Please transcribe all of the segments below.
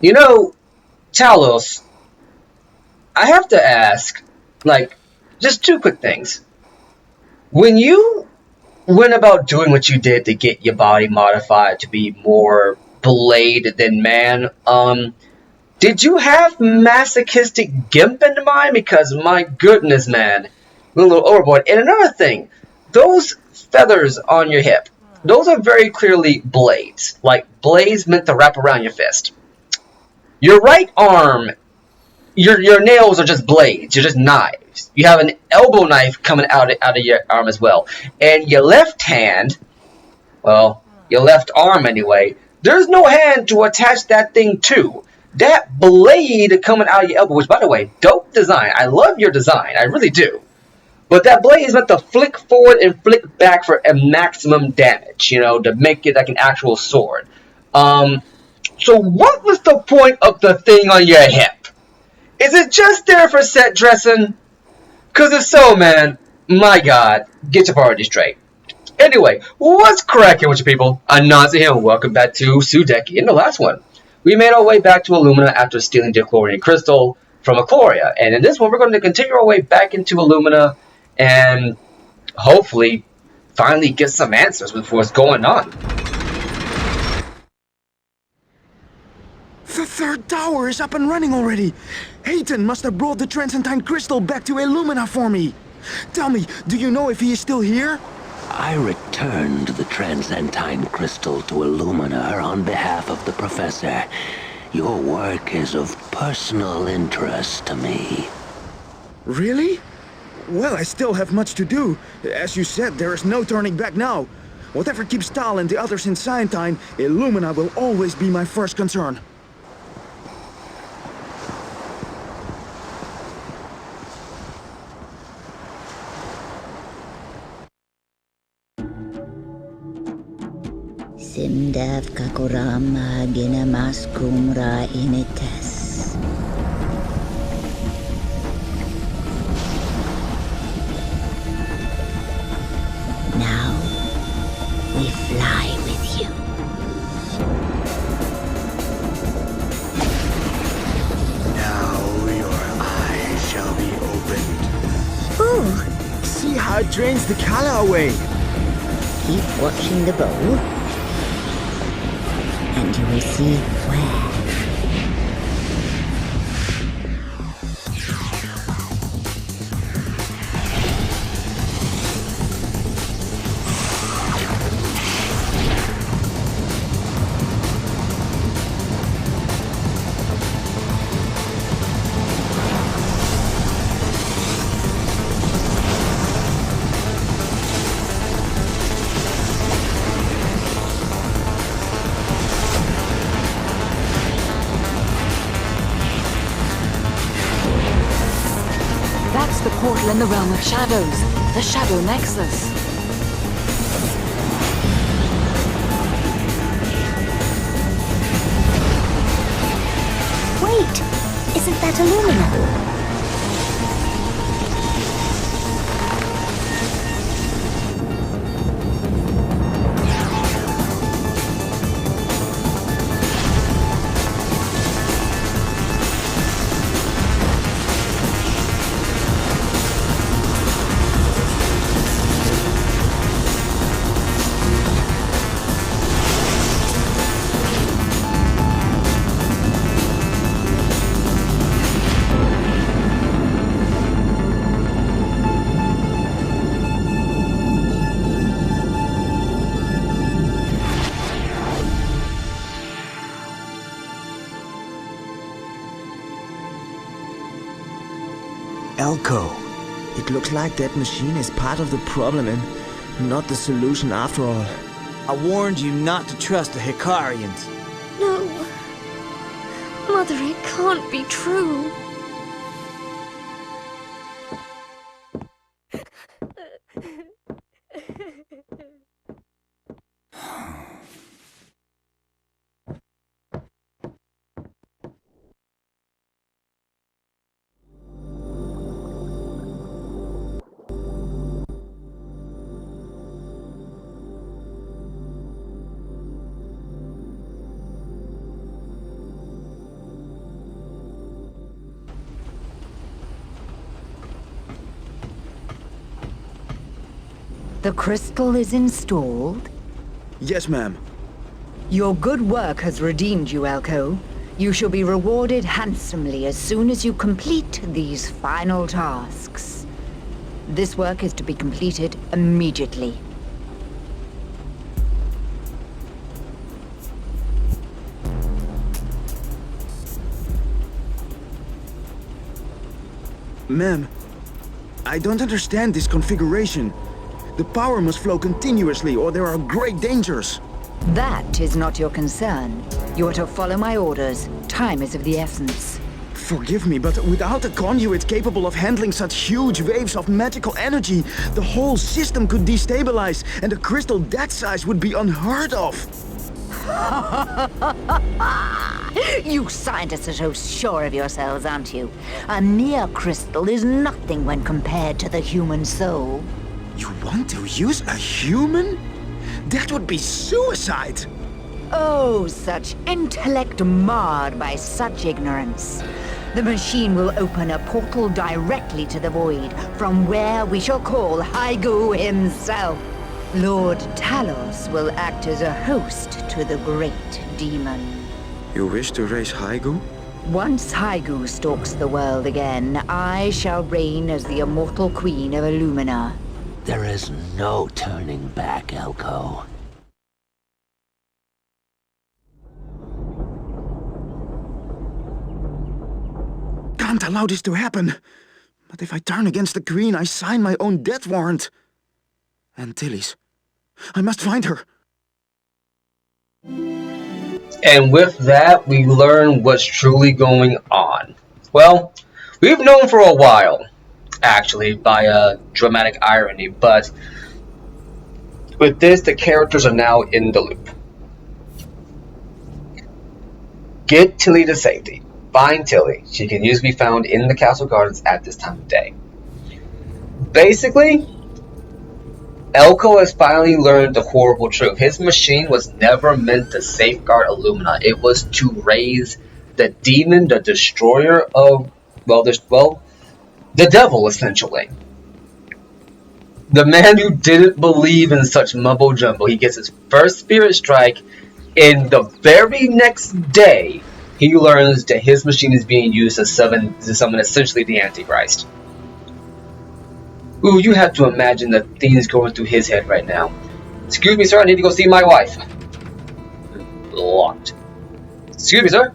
You know, Talos, I have to ask, like, just two quick things. When you went about doing what you did to get your body modified to be more blade than man, did you have masochistic gimp in mind? Because my goodness, man, went a little overboard. And another thing, those feathers on your hip, those are very clearly blades. Like blades meant to wrap around your fist. Your right arm, your nails are just blades. You're just knives. You have an elbow knife coming out of your arm as well. And your left hand, well, your left arm anyway, there's no hand to attach that thing to. That blade coming out of your elbow, which by the way, dope design. I love your design, I really do. But that blade is meant to flick forward and flick back for a maximum damage, to make it like an actual sword. Um, so what was the point of the thing on your hip? Is it just there for set dressing? Cause if so, man, my god, get your priorities straight. Anyway, what's cracking with you people? Anansi here, and welcome back to Sudeki. In the last one, we made our way back to Illumina after stealing the chlorine crystal from Aquaria. And in this one, we're going to continue our way back into Illumina and hopefully finally get some answers with what's going on. The third tower is up and running already. Hayton must have brought the Transcendine Crystal back to Illumina for me. Tell me, do you know if he is still here? I returned the Transcendine Crystal to Illumina on behalf of the Professor. Your work is of personal interest to me. Really? Well, I still have much to do. As you said, there is no turning back now. Whatever keeps Tal and the others in Scientine, Illumina will always be my first concern. Simdav kakurama ginamas kumra inites. Now we fly with you. Now your eyes shall be opened. Ooh, See how it drains the color away. keep watching the bowl, and you will see where. That's the portal in the realm of shadows, the Shadow Nexus. Wait! Isn't that Illumina? Elko. It looks like that machine is part of the problem and not the solution after all. I warned you not to trust the Hikarians. No. Mother, it can't be true. The crystal is installed. Yes, ma'am. Your good work has redeemed you, Elko. You shall be rewarded handsomely as soon as you complete these final tasks. This work is to be completed immediately. Ma'am, I don't understand this configuration. The power must flow continuously or there are great dangers. That is not your concern. You are to follow my orders. Time is of the essence. Forgive me, but without a conduit capable of handling such huge waves of magical energy, the whole system could destabilize, and a crystal that size would be unheard of. You scientists are so sure of yourselves, aren't you? A mere crystal is nothing when compared to the human soul. You want to use a human? That would be suicide! Oh, such intellect marred by such ignorance. The machine will open a portal directly to the void, from where we shall call Haigu himself. Lord Talos will act as a host to the great demon. You wish to raise Haigu? Once Haigu stalks the world again, I shall reign as the immortal queen of Illumina. There is no turning back, Elko. Can't allow this to happen. But if I turn against the Queen, I sign my own death warrant. And Tilly's. I must find her. And with that, we learn what's truly going on. Well, we've known for a while, actually, by a dramatic irony, but with this, the characters are now in the loop. Get Tilly to safety. Find Tilly. She can usually be found in the castle gardens at this time of day. Basically, Elko has finally learned the horrible truth. His machine was never meant to safeguard Illumina. It was to raise the demon, the destroyer of, the devil, essentially. The man who didn't believe in such mumbo-jumbo, he gets his first spirit strike, and the very next day, he learns that his machine is being used to summon essentially the Antichrist. Ooh, you have to imagine the things going through his head right now. Excuse me, sir, I need to go see my wife. Locked. Excuse me, sir.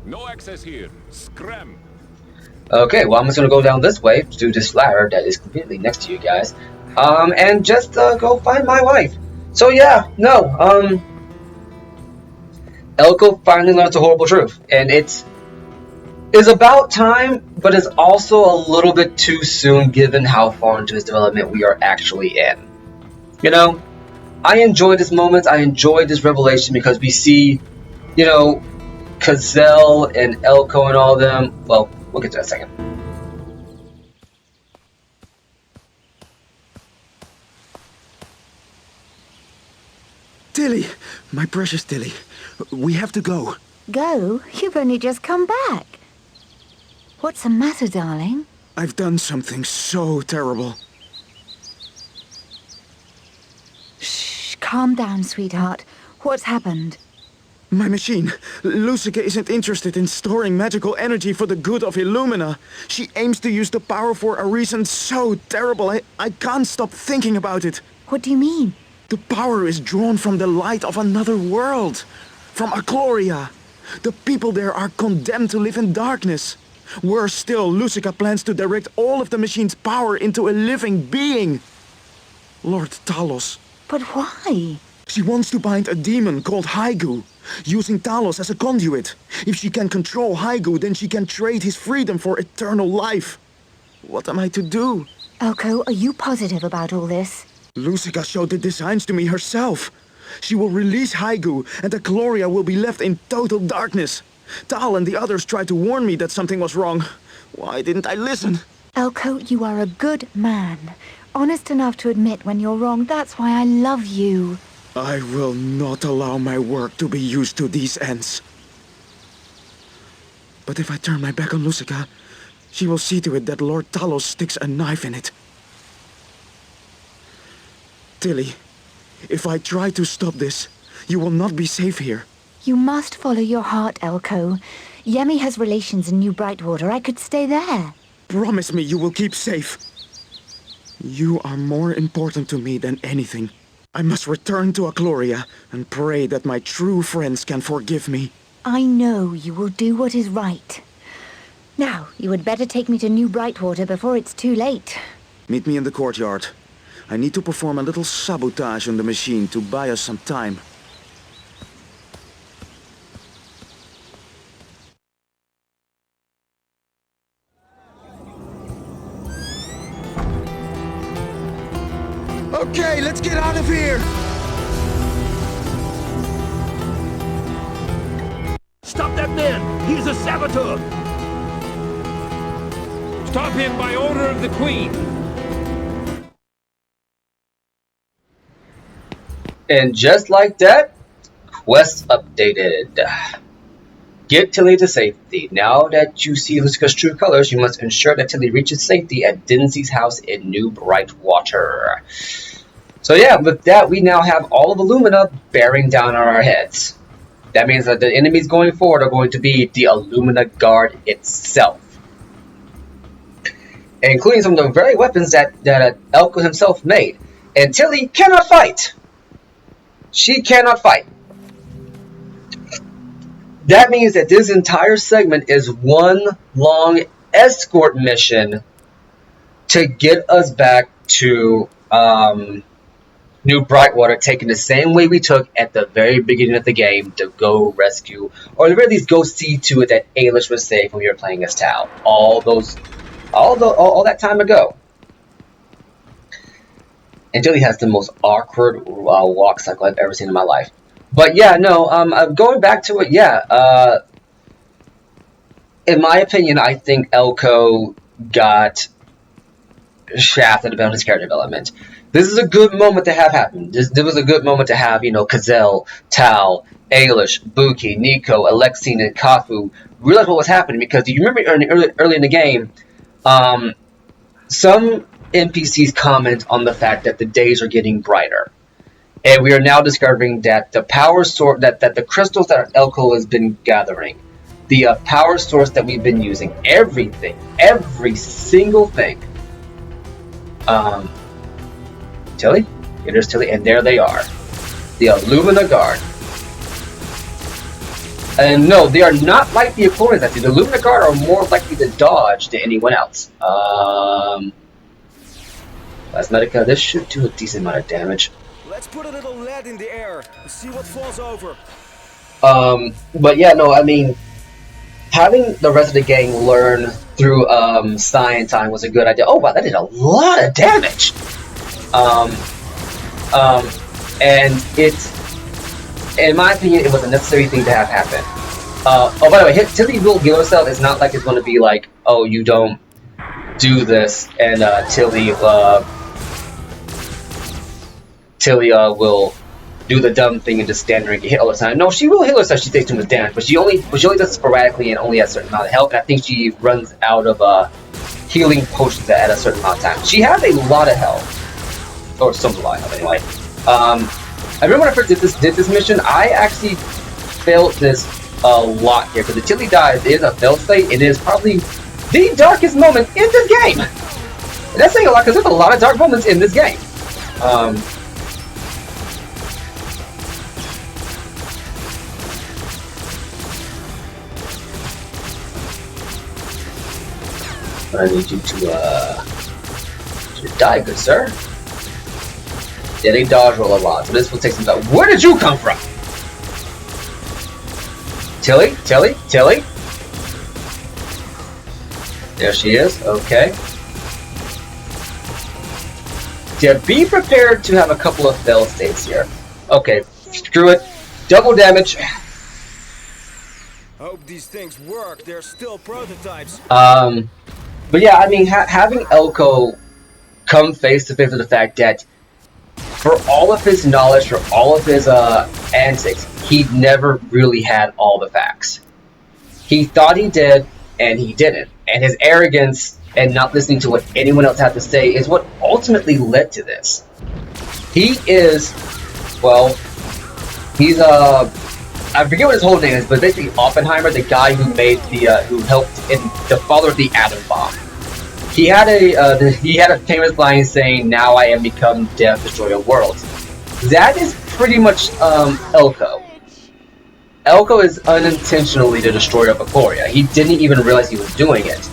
No access here. Scram. Okay, well, I'm just gonna go down this way to this ladder that is completely next to you guys. And just go find my wife. So yeah, no, Elko finally learns the horrible truth, and it's about time, but it's also a little bit too soon given how far into his development we are actually in. You know, I enjoy this moment, I enjoy this revelation because we see, you know, Kazel and Elko and all of them. Well, we'll get to that in a second. Tilly! My precious Tilly. We have to go. Go? You've only just come back. What's the matter, darling? I've done something so terrible. Shh, calm down, sweetheart. What's happened? My machine. Lucica isn't interested in storing magical energy for the good of Illumina. She aims to use the power for a reason so terrible, I can't stop thinking about it. What do you mean? The power is drawn from the light of another world. From Akloria. The people there are condemned to live in darkness. Worse still, Lucica plans to direct all of the machine's power into a living being. Lord Talos. But why? She wants to bind a demon called Haigu, using Talos as a conduit. If she can control Haigu, then she can trade his freedom for eternal life. What am I to do? Elko, are you positive about all this? Lucica showed the designs to me herself. She will release Haigu, and the Gloria will be left in total darkness. Tal and the others tried to warn me that something was wrong. Why didn't I listen? Elko, you are a good man. Honest enough to admit when you're wrong. That's why I love you. I will not allow my work to be used to these ends. But if I turn my back on Lucica, she will see to it that Lord Talos sticks a knife in it. Tilly, if I try to stop this, you will not be safe here. You must follow your heart, Elko. Yemi has relations in New Brightwater. I could stay there. Promise me you will keep safe. You are more important to me than anything. I must return to Akloria and pray that my true friends can forgive me. I know you will do what is right. Now, you had better take me to New Brightwater before it's too late. Meet me in the courtyard. I need to perform a little sabotage on the machine to buy us some time. Okay, let's get out of here! Stop that man! He's a saboteur! Stop him by order of the Queen! And just like that, quest updated. Get Tilly to safety. Now that you see Lucica's true colors, you must ensure that Tilly reaches safety at Dinsy's house in New Brightwater. So yeah, with that, we now have all of Illumina bearing down on our heads. That means that the enemies going forward are going to be the Illumina Guard itself. Including some of the very weapons that Elko himself made. And Tilly cannot fight! She cannot fight. That means that this entire segment is one long escort mission to get us back to New Brightwater, taking the same way we took at the very beginning of the game to go rescue, or at least go see to it that Ailish was safe when we were playing as Tal. All that time ago. And Tilly has the most awkward walk cycle I've ever seen in my life. But yeah, no, going back to it, yeah, in my opinion, I think Elko got shafted about his character development. This is a good moment to have happen. This was a good moment to have, you know, Kazel, Tal, Ailish, Buki, Nico, Alexine, and Kafu realize what was happening, because you remember early in the game, some NPCs comment on the fact that the days are getting brighter. And we are now discovering that the power source, that the crystals that Elko has been gathering, the power source that we've been using, everything, every single thing. Tilly? Here's Tilly, and there they are. The Illumina Guard. And no, they are not like the Aquarians. The Illumina Guard are more likely to dodge than anyone else. Plasmatica, this should do a decent amount of damage. Let's put a little lead in the air and see what falls over. But yeah, no, I mean, having the rest of the gang learn through Science Time was a good idea. Oh wow, that did a lot of damage. And it's, in my opinion, it was a necessary thing to have happen. Oh, by the way, Tilly will heal herself. It's not like it's going to be like, oh, you don't do this, and Tilly will do the dumb thing and just stand there and get hit all the time. No, she will heal herself if she takes too much damage, but she only does it sporadically and only has a certain amount of health, and I think she runs out of healing potions at a certain amount of time. She has a lot of health, or some lot of health anyway. I remember when I first did this mission, I actually failed this a lot here, because the Tilly dies is a failed state. It is probably the darkest moment in this game. And that's saying a lot, because there's a lot of dark moments in this game. I need you to die, good sir. Yeah, they dodge roll a lot, so this will take some time. Where did you come from? Tilly? There she is, okay. Yeah, be prepared to have a couple of failed states here. Okay, screw it. Double damage. Hope these things work. They're still prototypes. But yeah, I mean, having Elko come face to face with the fact that for all of his knowledge, for all of his antics, he never really had all the facts. He thought he did, and he didn't. And his arrogance and not listening to what anyone else had to say is what ultimately led to this. He is, well, he's I forget what his whole name is, but basically Oppenheimer, the guy who made the who helped in the father of the atom bomb. He had a famous line saying, "Now I am become death, destroyer of worlds." That is pretty much Elko. Elko is unintentionally the destroyer of Aquaria. He didn't even realize he was doing it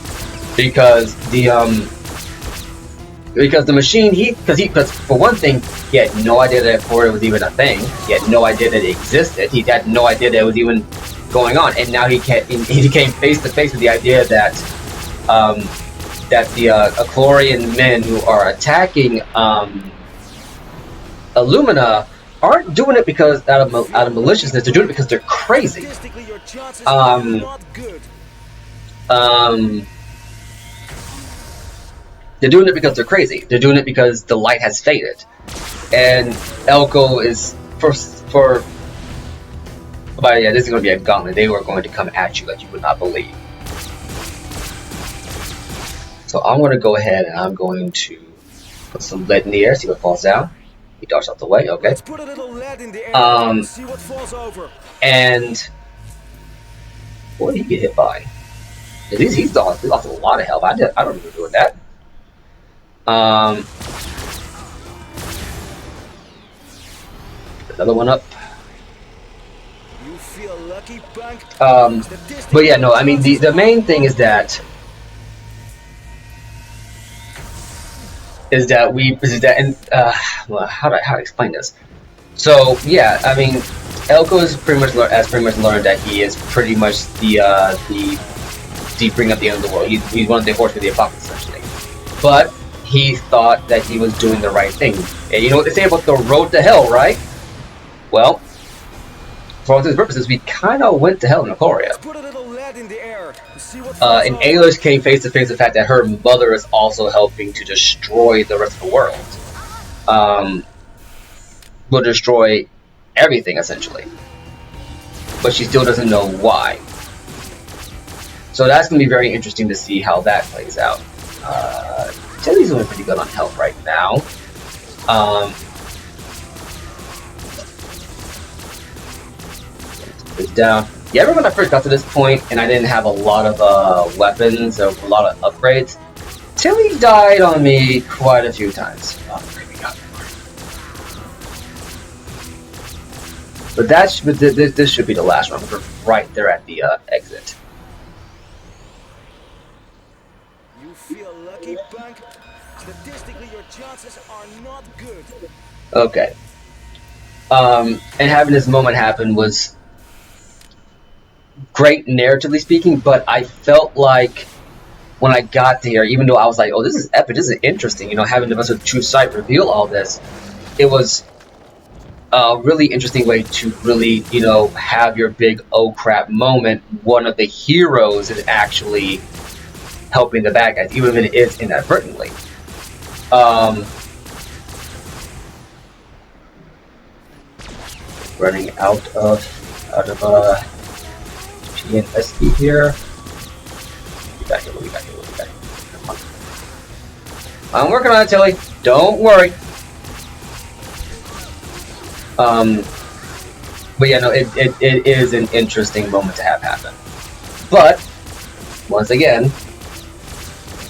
because the machine because for one thing he had no idea that Aquaria was even a thing. He had no idea that it existed. He had no idea that it was even going on, and now he came face to face with the idea that the Aquarian men who are attacking Illumina aren't doing it because out of maliciousness. They're doing it because they're crazy. They're doing it because they're crazy. They're doing it because the light has faded, and Elko is But yeah, this is going to be a gauntlet. They are going to come at you like you would not believe. So I'm going to go ahead and I'm going to put some lead in the air, see what falls down. He darts out the way, okay. Let's put a little lead in the air and see what falls over. And what did he get hit by? He's lost a lot of health. I don't remember doing that. Another one up. You feel lucky, Punk? But yeah, no, I mean the main thing is that well, how to explain this? So yeah, I mean, Elko has pretty much learned that he is pretty much the bring up the end of the world. He's one of the horsemen of the apocalypse, essentially. But he thought that he was doing the right thing. And you know what they say about the road to hell, right? Well, for all intents and purposes, we kind of went to hell in Aquaria. And Ayla's came face to face with the fact that her mother is also helping to destroy the rest of the world. Will destroy everything, essentially. But she still doesn't know why. So that's going to be very interesting to see how that plays out. Tilly's doing pretty good on health right now. It's down. Yeah, remember when I first got to this point and I didn't have a lot of weapons or a lot of upgrades? Tilly died on me quite a few times. But this should be the last one. We're right there at the exit. You feel lucky, Punk? Statistically, your chances are not good. Okay. And having this moment happen was great narratively speaking, but I felt like when I got there, even though I was like, oh, this is epic, this is interesting, you know, having the Vessel of True Sight reveal all this, it was a really interesting way to really, you know, have your big oh crap moment. One of the heroes is actually helping the bad guys, even if it is inadvertently. Running out of PNSE here. Get back here, get back here, get back here. Come on. I'm working on it, Tilly. Don't worry. But yeah, no, it is an interesting moment to have happen. But once again,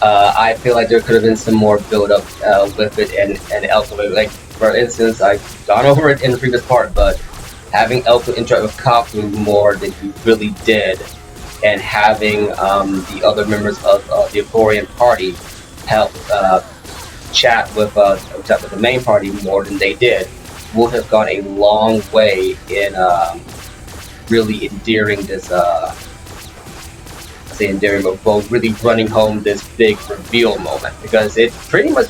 I feel like there could have been some more build up with it and Elko. Like for instance, I've gone over it in the previous part, but having Elko interact with Kaku more than he really did, and having the other members of the Aquarian party help chat with the main party more than they did, would have gone a long way in really endearing this, both really running home this big reveal moment, because it pretty much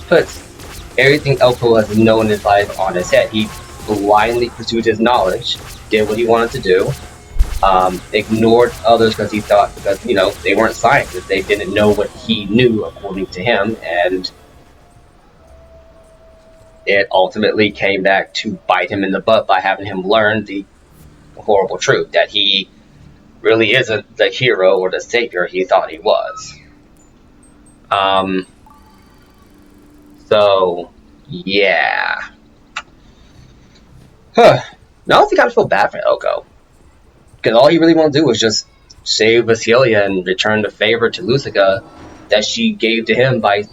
puts everything Elko has known in his life on his head. He blindly pursued his knowledge, did what he wanted to do, ignored others because he thought, because, you know, they weren't scientists, they didn't know what he knew according to him, and it ultimately came back to bite him in the butt by having him learn the horrible truth that he really isn't the hero or the savior he thought he was. So Yeah. Huh. Now I think I feel bad for Elko. Because all he really wanted to do was just save Vasilia and return the favor to Lucica that she gave to him by,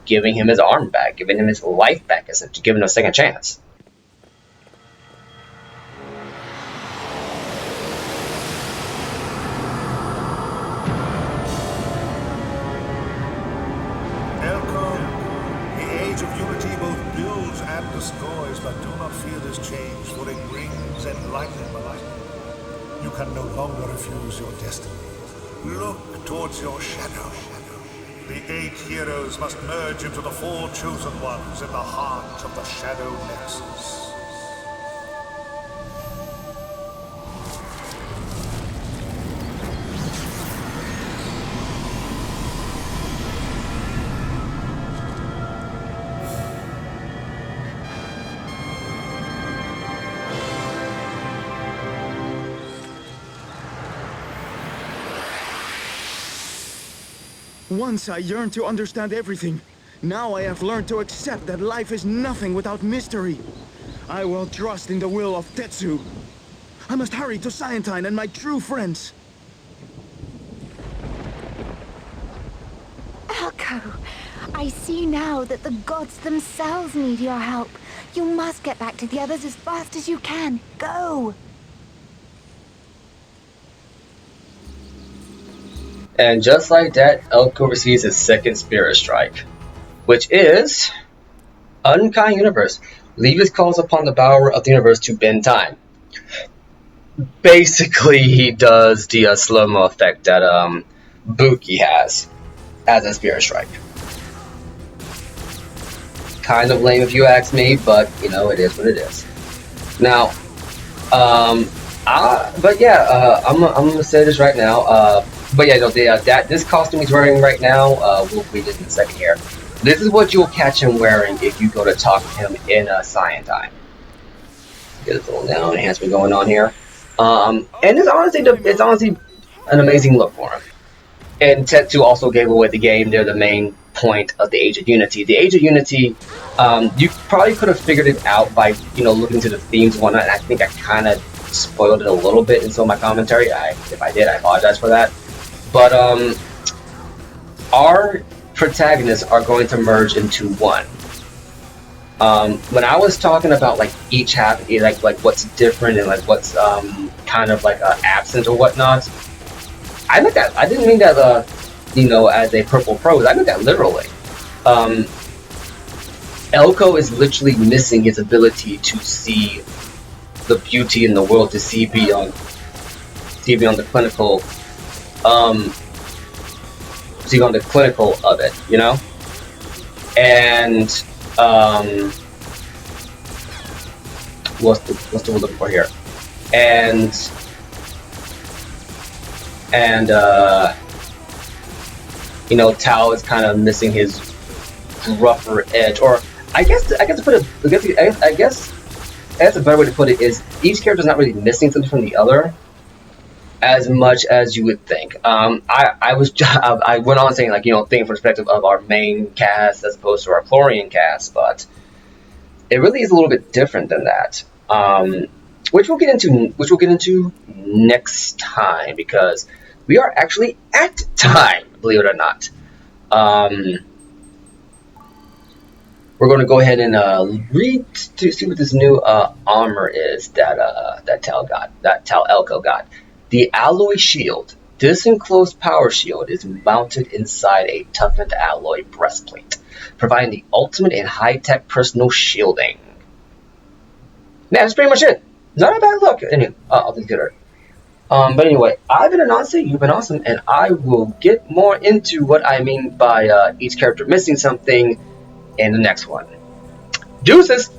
giving him his arm back, giving him his life back, essentially, giving him a second chance. The age of unity both builds and destroys, but do not fear this change, for it brings enlightenment. You can no longer refuse your destiny. Look towards your shadow. The 8 heroes must merge into the 4 chosen ones in the heart of the Shadow Nexus. Once I yearned to understand everything. Now I have learned to accept that life is nothing without mystery. I will trust in the will of Tetsu. I must hurry to Scientine and my true friends. Elko, I see now that the gods themselves need your help. You must get back to the others as fast as you can. Go! And just like that, Elko receives his second Spirit Strike, which is Unkind Universe. Levis calls upon the Bower of the Universe to bend time. Basically, he does the slow-mo effect that Buki has as a Spirit Strike. Kind of lame if you ask me, but it is what it is. Now, I'm gonna say this right now. This costume he's wearing right now, we'll read this in a second here. This is what you'll catch him wearing if you go to talk to him in Scientine. Get a little now enhancement going on here. And it's honestly an amazing look for him. And Tetsu also gave away the game. They're the main point of the Age of Unity. The Age of Unity, you probably could have figured it out by looking to the themes and whatnot. And I think I kind of spoiled it a little bit in some of my commentary. If I did, I apologize for that. But our protagonists are going to merge into one. When I was talking about each half, like what's different and what's kind of absent or whatnot, I meant that. I didn't mean that as a purple prose. I meant that literally. Elko is literally missing his ability to see the beauty in the world, to see beyond the clinical of it, and what's the word looking for here, and Tao is kind of missing his rougher edge, or I guess a better way to put it is each character is not really missing something from the other as much as you would think. I went on saying thinking from the perspective of our main cast as opposed to our Chlorian cast, but it really is a little bit different than that. Which we'll get into next time, because we are actually at time, believe it or not. We're going to go ahead and read to see what this new armor is that Tal Elko got. The alloy shield. This enclosed power shield is mounted inside a toughened alloy breastplate, providing the ultimate in high-tech personal shielding. Yeah, that's pretty much it. Not a bad look. Anyway, I'll consider it. But anyway, I've been Anansi, you've been awesome, and I will get more into what I mean by each character missing something in the next one. Deuces!